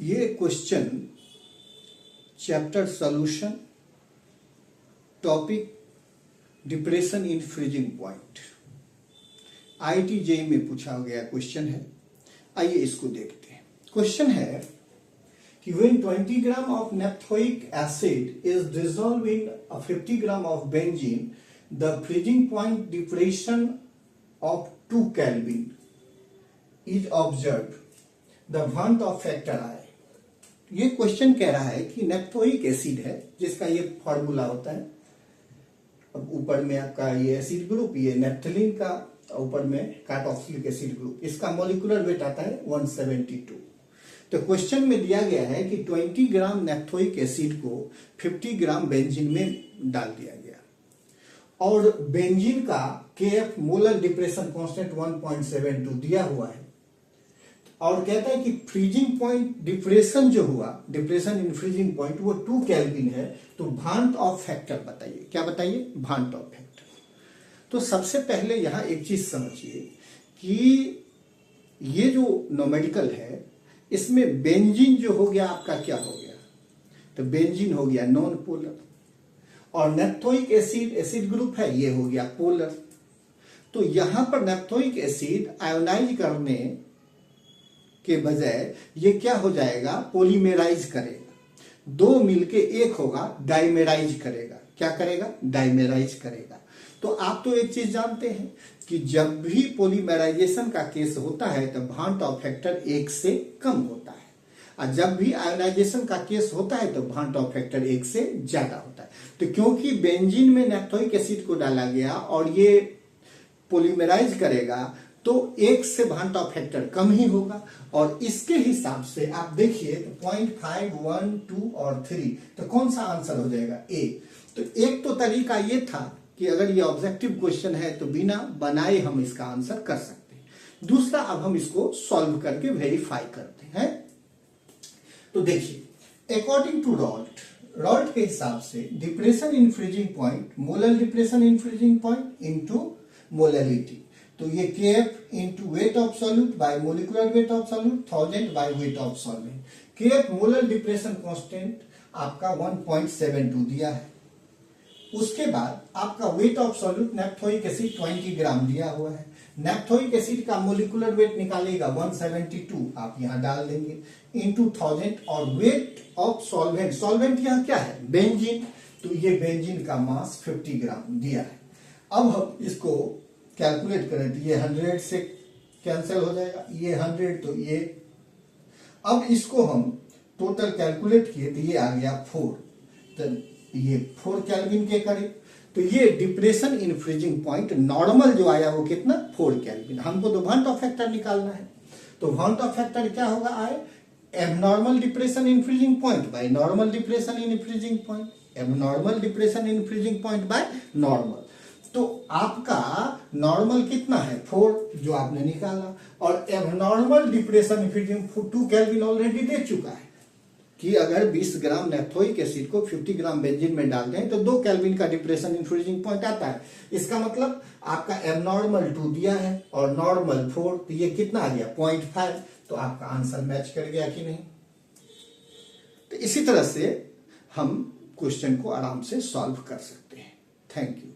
ये question chapter solution topic depression in freezing point IIT JEE में पूछा गया क्वेश्चन है। आइए इसको देखते हैं। क्वेश्चन है कि when 20 gram of naphthoic acid is dissolved in 50 gram of benzene, the freezing point depression of 2 Kelvin is observed. The Van't of factor I. ये क्वेश्चन कह रहा है कि नेप्थोइक एसिड है जिसका ये फॉर्मूला होता है। अब ऊपर में आपका ये एसिड ग्रुप, ये नेप्थलीन का, ऊपर में कार्बोक्सिलिक एसिड ग्रुप, इसका मॉलिक्यूलर वेट आता है 172। तो क्वेश्चन में दिया गया है कि 20 ग्राम नेप्थोइक एसिड को 50 ग्राम बेंजीन में डाल दिया गया और बेंजीन का केएफ मोलर डिप्रेशन कांस्टेंट 1.72 दिया हुआ है और कहता है कि फ्रीजिंग पॉइंट डिप्रेशन जो हुआ, डिप्रेशन इन फ्रीजिंग पॉइंट, वो 2 केल्विन है। तो भांट ऑफ फैक्टर बताइए। क्या बताइए? भांट ऑफ फैक्टर। तो सबसे पहले यहां एक चीज समझिए कि ये जो नोमेडिकल है इसमें बेंजीन जो हो गया आपका क्या हो गया? तो बेंजीन हो गया नॉन पोलर और नेप्थोइक एसिड एसिड ग्रुप है, ये हो गया पोलर। तो यहां पर नेप्थोइक एसिड आयोनाइज करने के बजाय ये क्या हो जाएगा? पॉलीमेराइज करेगा। 2 मिलके एक होगा, डाइमेराइज करेगा। क्या करेगा? डाइमेराइज करेगा। तो आप तो एक चीज जानते हैं कि जब भी पॉलीमेराइजेशन का केस होता है तो भांट ऑफ फैक्टर 1 से कम होता है और जब भी आयोनाइजेशन का केस होता है तो भांट ऑफ फैक्टर 1 से ज्यादा होता है। तो क्योंकि बेंजीन में नेप्थोइक एसिड को डाला गया और ये पॉलीमेराइज करेगा तो 1 से भांट ऑफ फैक्टर कम ही होगा और इसके हिसाब से आप देखिए तो 0.5, 1, 2 और 3, तो कौन सा आंसर हो जाएगा? ए। तो एक तो तरीका ये था कि अगर ये ऑब्जेक्टिव क्वेश्चन है तो बिना बनाए हम इसका आंसर कर सकते हैं। दूसरा, अब हम इसको सॉल्व करके वेरीफाई करते हैं। तो देखिए, अकॉर्डिंग टू रॉल्ट के हिसाब से depression in freezing point, molar depression in freezing point into molarity, तो ये KF into weight of solute bye molecular weight of solute 1000 by weight of solvent. KF molar depression constant आपका 1.72 दिया है। उसके बाद आपका वेट ऑफ सॉल्यूट नेप्थोइक एसिड 20 ग्राम दिया हुआ है। नेप्थोइक एसिड का मोलिकुलर वेट निकालेगा 172, आप यहां डाल देंगे इनटू 1000 और वेट ऑफ सॉल्वेंट, सॉल्वेंट यहां क्या है? बेंजीन। तो ये बेंजीन का मास 50 ग्राम दिया है। अब हम इसको कैलकुलेट करें तो ये 100 से कैंसिल हो जाएगा, ये 100 तो ये। अब इसको हम टोटल कैलकुलेट किए तो ये आ गया 4, तो ये 4 केल्विन के करीब। तो ये depression in freezing point normal जो आया वो कितना? 4 केल्विन। हमको तो भांट ऑफ फैक्टर निकालना है। तो भांट ऑफ फैक्टर क्या होगा? आए abnormal depression in freezing point by normal depression in freezing point, abnormal depression in freezing point by normal. तो आपका नॉर्मल कितना है? 4 जो आपने निकाला और abnormal depression in freezing 2 kelvin already दे चुका है कि अगर 20 ग्राम नेप्थोइक एसिड को 50 ग्राम बेंजीन में डाल दें तो 2 केल्विन का डिप्रेशन इन फ्रीजिंग पॉइंट आता है। इसका मतलब आपका एबनॉर्मल 2 दिया है और नॉर्मल 4, तो ये कितना आ गया? 0.5। तो आपका आंसर मैच कर गया कि नहीं? तो इसी तरह से हम क्वेश्चन को आराम से सॉल्व कर सकते हैं। Thank you.